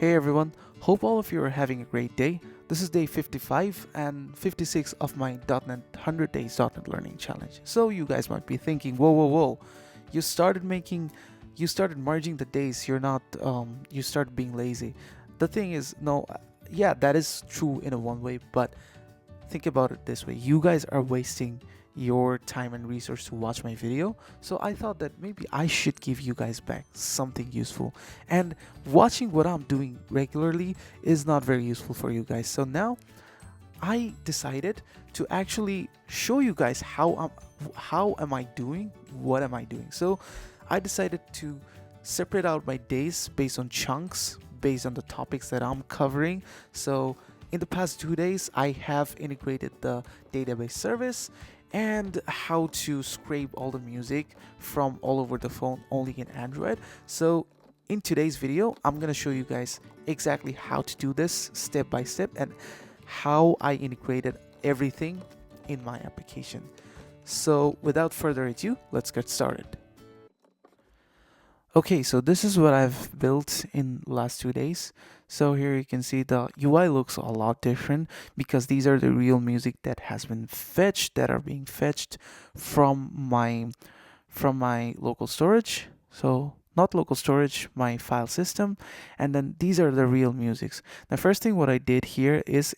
Hey everyone, hope all of you are having a great day. This is day 55 and 56 of my .NET 100 Days .NET Learning Challenge. So you guys might be thinking, whoa, you started making, you started merging the days, you started being lazy. The thing is, no, yeah, that is true in a one way, but think about it this way. You guys are wasting your time and resource to watch my video, so I thought that maybe I should give you guys back something useful, and watching what I'm doing regularly is not very useful for you guys. So now I decided to actually show you guys how am I doing, what am I doing. So I decided to separate out my days based on chunks, based on the topics that I'm covering. So in the past 2 days, I have integrated the database service and how to scrape all the music from all over the phone only in Android. So in today's video, I'm gonna show you guys exactly how to do this step by step and how I integrated everything in my application. So without further ado, let's get started. Okay, so this is what I've built in last 2 days. So here you can see the UI looks a lot different because these are the real music that has been fetched, that are being fetched from my local storage. So not local storage, my file system, and then these are the real musics. The first thing what I did here is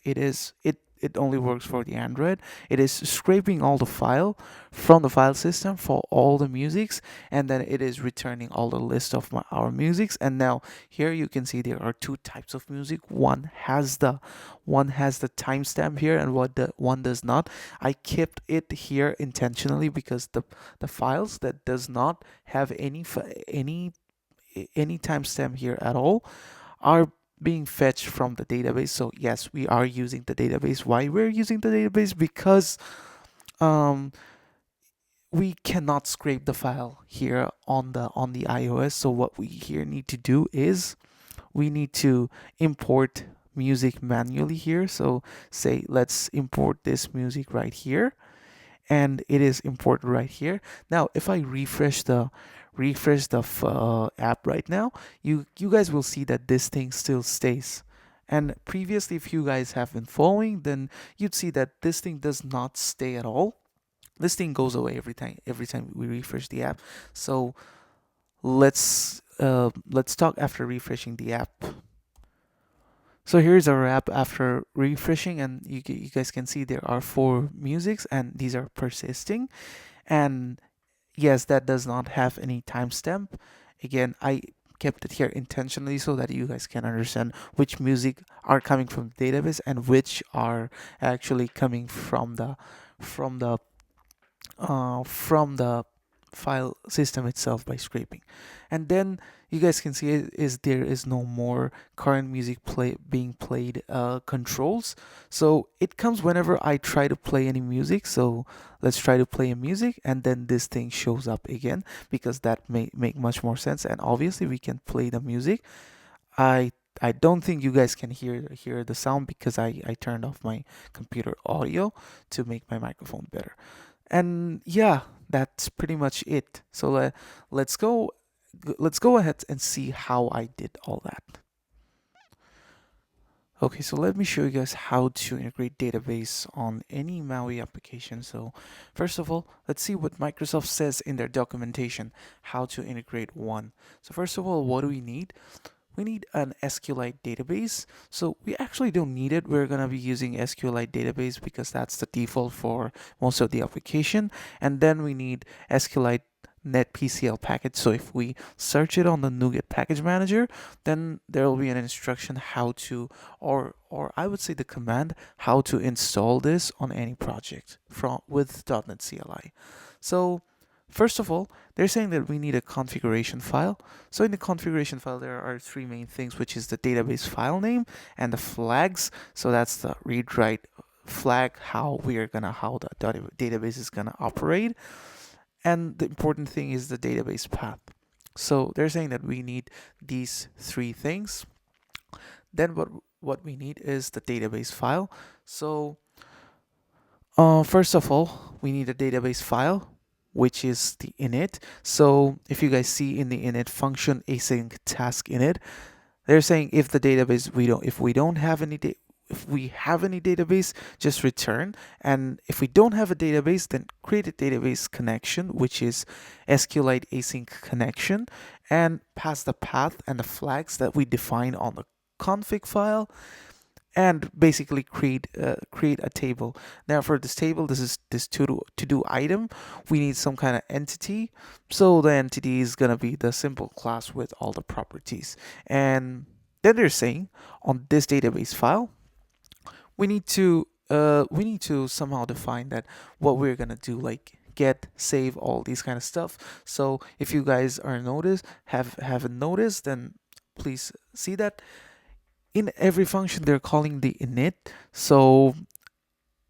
it only works for the Android. It is scraping all the file from the file system for all the musics, and then it is returning all the list of our musics. And now here you can see there are two types of music. One has the timestamp here, and one does not. I kept it here intentionally because the files that does not have any timestamp here at all are being fetched from the database. So yes, we are using the database. Why we're using the database? Because we cannot scrape the file here on the iOS. So what we here need to do is we need to import music manually here. So say let's import this music right here, and it is imported right here. Now if I refresh the app right now, you guys will see that this thing still stays. And previously, if you guys have been following, then you'd see that this thing does not stay at all. This thing goes away every time we refresh the app. So let's talk after refreshing the app. So here's our app after refreshing, and you guys can see there are 4 musics and these are persisting. And yes, that does not have any timestamp. Again, I kept it here intentionally so that you guys can understand which music are coming from the database and which are actually coming from the file system itself by scraping. And then you guys can see is there is no more current music being played controls. So it comes whenever I try to play any music. So let's try to play a music, and then this thing shows up again because that may make much more sense. And obviously we can play the music. I don't think you guys can hear the sound because I turned off my computer audio to make my microphone better. And yeah, that's pretty much it. So let's go ahead and see how I did all that. Okay, so let me show you guys how to integrate database on any MAUI application. So first of all, let's see what Microsoft says in their documentation, how to integrate one. So first of all, what do we need? We need an SQLite database. So we actually don't need it. We're going to be using SQLite database because that's the default for most of the application. And then we need SQLite netpcl package. So if we search it on the NuGet package manager, then there will be an instruction how to, or I would say the command how to install this on any project with .NET CLI. So first of all, they're saying that we need a configuration file. So in the configuration file, there are 3 main things, which is the database file name and the flags. So that's the read-write flag, how the database is gonna operate. And the important thing is the database path. So they're saying that we need these 3 things. Then what we need is the database file. So first of all, we need a database file, which is the init. So if you guys see in the init function async task init, They're saying if the database if we don't have any if we have any database, just return. And if we don't have a database, then create a database connection, which is SQLite async connection, and pass the path and the flags that we define on the config file, and basically create a table. Now for this table, this is this to do item, we need some kind of entity. So the entity is gonna be the simple class with all the properties. And then they're saying on this database file, we need to somehow define that what we're gonna do, like get, save, all these kind of stuff. So if you guys are noticed haven't noticed, then please see that in every function they're calling the init. So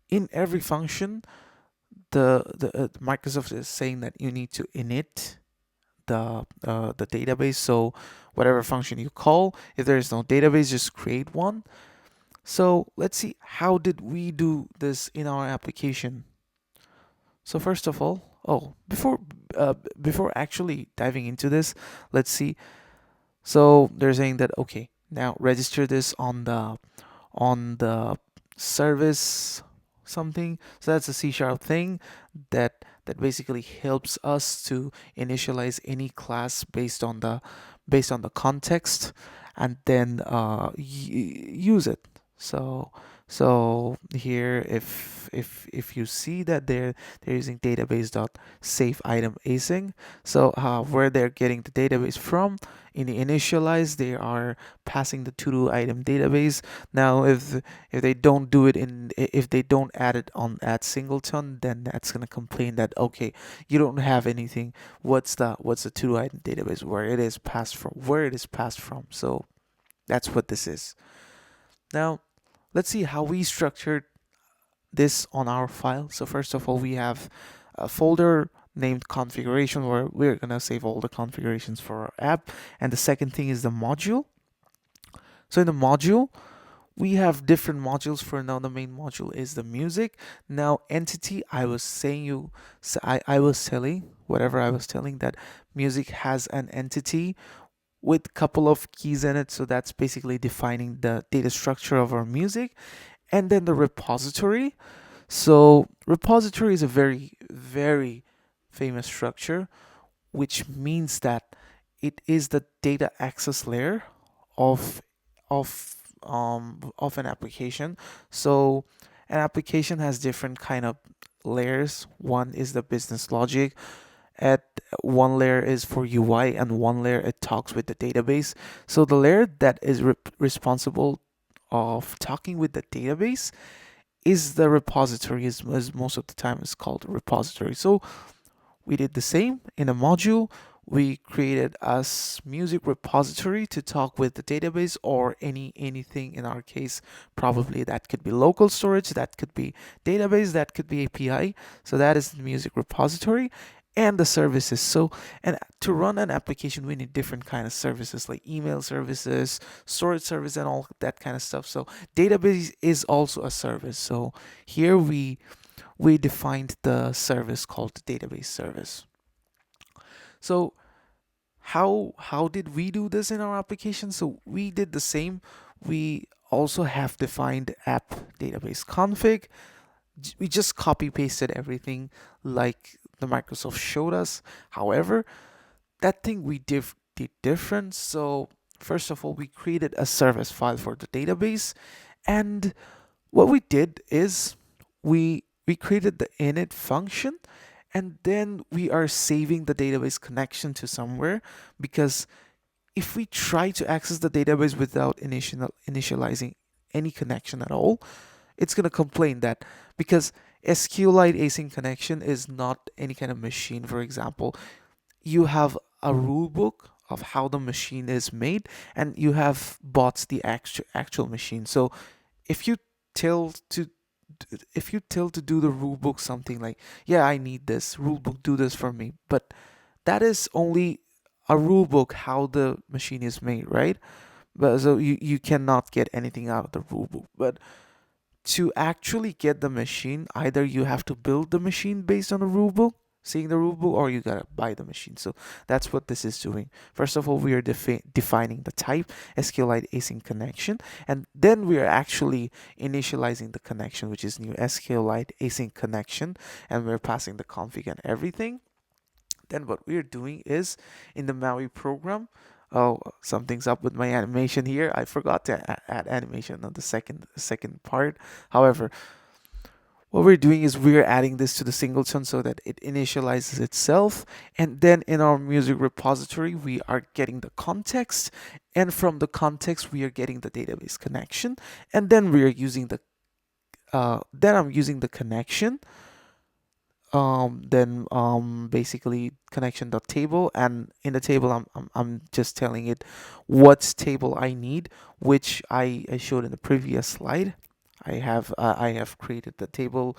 in every function, the Microsoft is saying that you need to init the database. So whatever function you call, if there is no database, just create one. So let's see, how did we do this in our application? So first of all, before actually diving into this, let's see. So they're saying that okay, now register this on the service something. So that's a C# thing that basically helps us to initialize any class based on the context, and then use it. So here, if you see that they're using database dot save item async, so where they're getting the database from, in the initialize they are passing the to do item database. Now if they don't do it if they don't add it on at singleton, then that's gonna complain that okay, you don't have anything. What's the to do item database, where it is passed from? So that's what this is. Now let's see how we structured this on our file. So first of all, we have a folder named configuration, where we're gonna save all the configurations for our app. And the second thing is the module. So in the module, we have different modules. For now, the main module is the music. Now entity, I was telling that music has an entity with couple of keys in it. So that's basically defining the data structure of our music. And then the repository. So repository is a very, very famous structure, which means that it is the data access layer of of an application. So an application has different kind of layers. One is the business logic. At one layer is for UI, and one layer it talks with the database. So the layer that is responsible of talking with the database is the repository, as most of the time is called a repository. So we did the same in a module. We created a music repository to talk with the database, or anything. In our case, probably that could be local storage, that could be database, that could be API. So that is the music repository. And the services. So, and to run an application, we need different kind of services, like email services, storage service, and all that kind of stuff. So database is also a service. So here we defined the service called the database service. So how did we do this in our application? So we did the same. We also have defined app database config. We just copy pasted everything like the Microsoft showed us. However, that thing we did different. So first of all, we created a service file for the database, and what we did is we created the init function, and then we are saving the database connection to somewhere, because if we try to access the database without initializing any connection at all, it's going to complain that, because SQLite async connection is not any kind of machine. For example, you have a rule book of how the machine is made, and you have bots the actual machine. So if you tell to do the rule book something like, yeah, I need this rule book, do this for me, but that is only a rule book how the machine is made, right? But so you cannot get anything out of the rule book. But to actually get the machine, either you have to build the machine based on a rule book, seeing the rulebook, or you gotta buy the machine. So that's what this is doing. First of all, we are defining the type, SQLite async connection, and then we are actually initializing the connection, which is new SQLite async connection, and we're passing the config and everything. Then what we're doing is in the MAUI program. Oh, something's up with my animation here. I forgot to add animation on the second part. However, what we're doing is we're adding this to the singleton so that it initializes itself. And then in our music repository, we are getting the context. And from the context, we are getting the database connection. And then we are using the, then I'm using the connection. Then basically connection.table, and in the table I'm just telling it what table I need, which I showed in the previous slide. I have created the table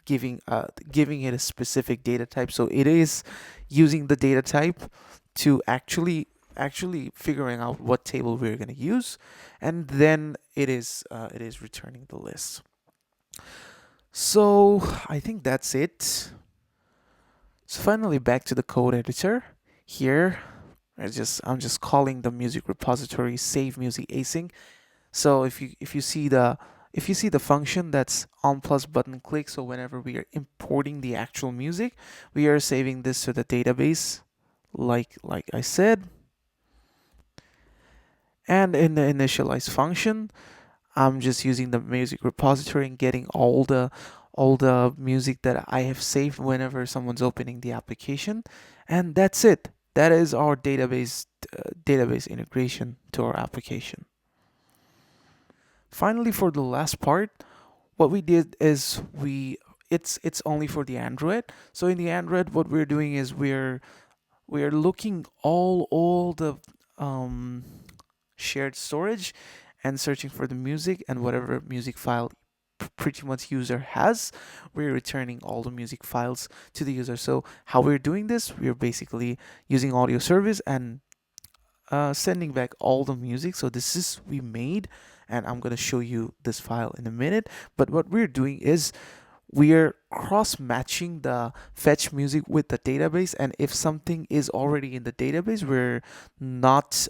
giving it a specific data type, so it is using the data type to actually figuring out what table we're going to use, and then it is returning the list. So I think that's it. So finally, back to the code editor. Here I'm just calling the music repository save music async. So if you see the function that's on plus button click, so whenever we are importing the actual music, we are saving this to the database, like I said. And in the initialize function, I'm just using the music repository and getting all the music that I have saved whenever someone's opening the application, and that's it. That is our database integration to our application. Finally, for the last part, what we did is it's only for the Android. So in the Android, what we're doing is we're looking all the shared storage and searching for the music, and whatever music file pretty much user has, we're returning all the music files to the user. So how we're doing this, we're basically using audio service and sending back all the music. So this is we made, and I'm going to show you this file in a minute. But what we're doing is we're cross-matching the fetch music with the database, and if something is already in the database, we're not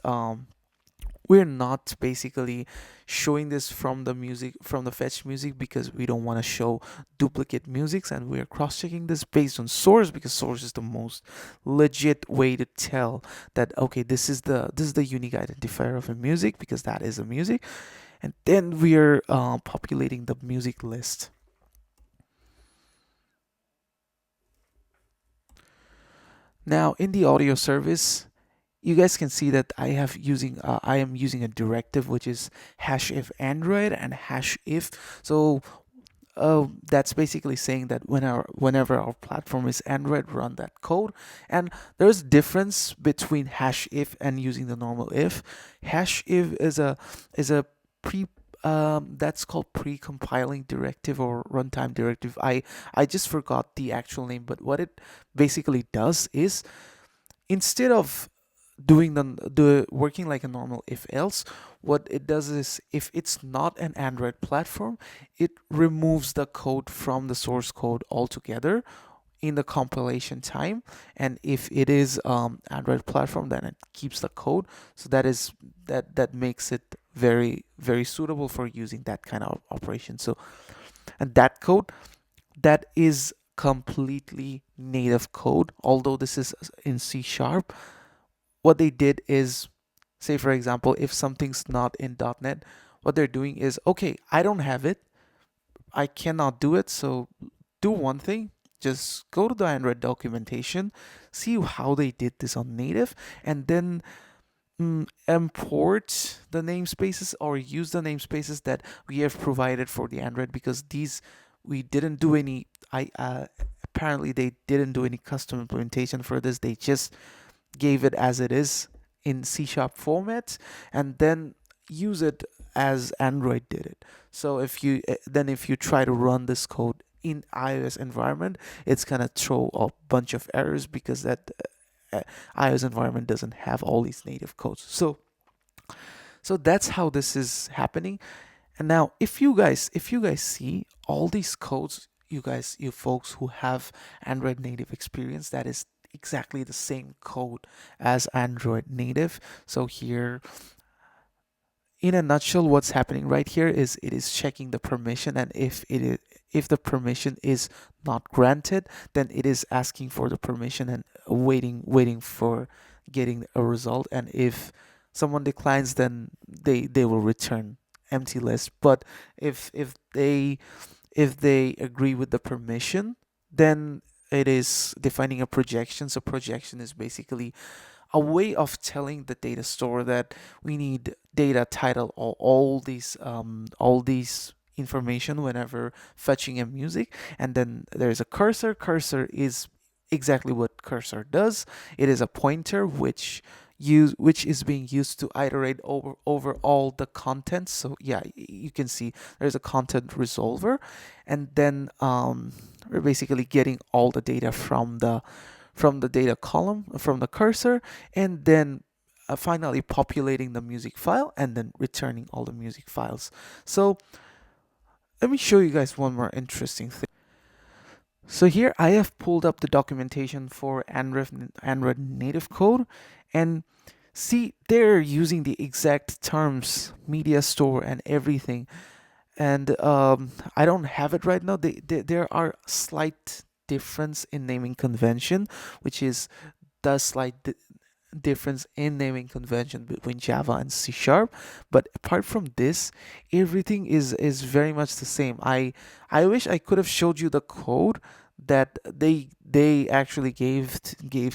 basically showing this from the fetch music, because we don't want to show duplicate musics, and we're cross-checking this based on source, because source is the most legit way to tell that okay, this is the unique identifier of a music, because that is a music. And then we're populating the music list. Now in the audio service, you guys can see that I am using a directive, which is #if Android and #if. So that's basically saying that whenever our platform is Android, run that code. And there's a difference between #if and using the normal if. #if is a pre that's called pre-compiling directive or runtime directive. I just forgot the actual name, but what it basically does is, instead of doing the working like a normal if else, what it does is, if it's not an Android platform, it removes the code from the source code altogether in the compilation time, and if it is Android platform, then it keeps the code. So that makes it very suitable for using that kind of operation. So, and that code, that is completely native code, although this is in C#. What they did is, say for example, if something's not in .NET, what they're doing is, okay, I don't have it, I cannot do it, so do one thing, just go to the Android documentation, see how they did this on native, and then import the namespaces or use the namespaces that we have provided for the Android, because these we didn't do any apparently they didn't do any custom implementation for this. They just gave it as it is in C# format, and then use it as Android did it. So if you try to run this code in iOS environment, it's gonna throw a bunch of errors, because that iOS environment doesn't have all these native codes. So that's how this is happening. And now if you guys see all these codes, you folks who have Android native experience, that is exactly the same code as Android native. So here, in a nutshell, what's happening right here is it is checking the permission, and if the permission is not granted, then it is asking for the permission and waiting for getting a result. And if someone declines, then they will return empty list. But if they agree with the permission, then it is defining a projection. So projection is basically a way of telling the data store that we need data title or all these information whenever fetching a music. And then there's a cursor is exactly what cursor does. It is a pointer which is being used to iterate over all the content. So yeah, you can see there's a content resolver, and then we're basically getting all the data from the data column, from the cursor, and then finally populating the music file and then returning all the music files. So let me show you guys one more interesting thing. So here I have pulled up the documentation for Android native code, and see, they're using the exact terms, MediaStore and everything. And I don't have it right now. There are slight difference in naming convention, which is the slight difference in naming convention between Java and C Sharp. But apart from this, everything is very much the same. I wish I could have showed you the code that they actually gave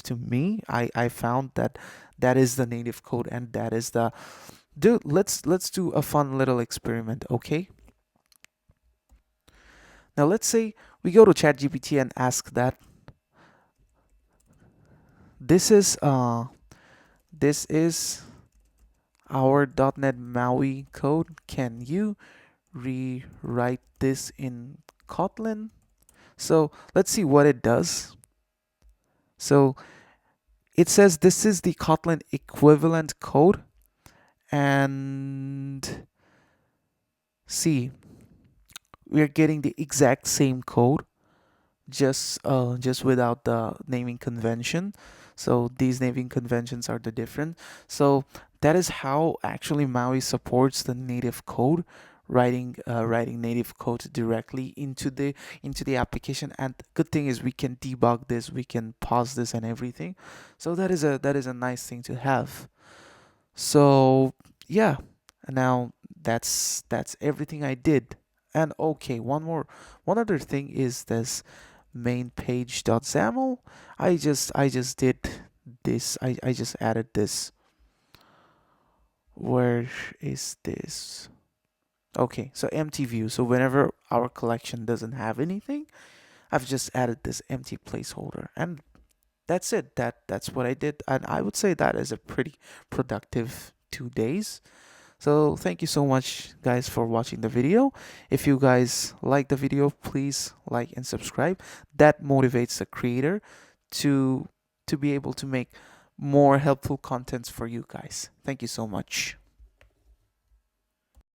to me. I found that that is the native code, and that is the dude. Let's do a fun little experiment, okay? Now let's say we go to ChatGPT and ask that this is our .NET MAUI code. Can you rewrite this in Kotlin? So let's see what it does. So it says this is the Kotlin equivalent code, and see, we're getting the exact same code, just without the naming convention. So these naming conventions are the different. So that is how actually Maui supports the native code, writing native code directly into the application. And the good thing is we can debug this, we can pause this and everything. So that is a nice thing to have. So yeah, now that's everything I did. And okay, one other thing is this main page.xaml. I just did this. I just added this. Where is this? Okay, so empty view. So whenever our collection doesn't have anything, I've just added this empty placeholder, and that's it. That's what I did, and I would say that is a pretty productive 2 days. So thank you so much, guys, for watching the video. If you guys like the video, please like and subscribe. That motivates the creator to be able to make more helpful contents for you guys. Thank you so much.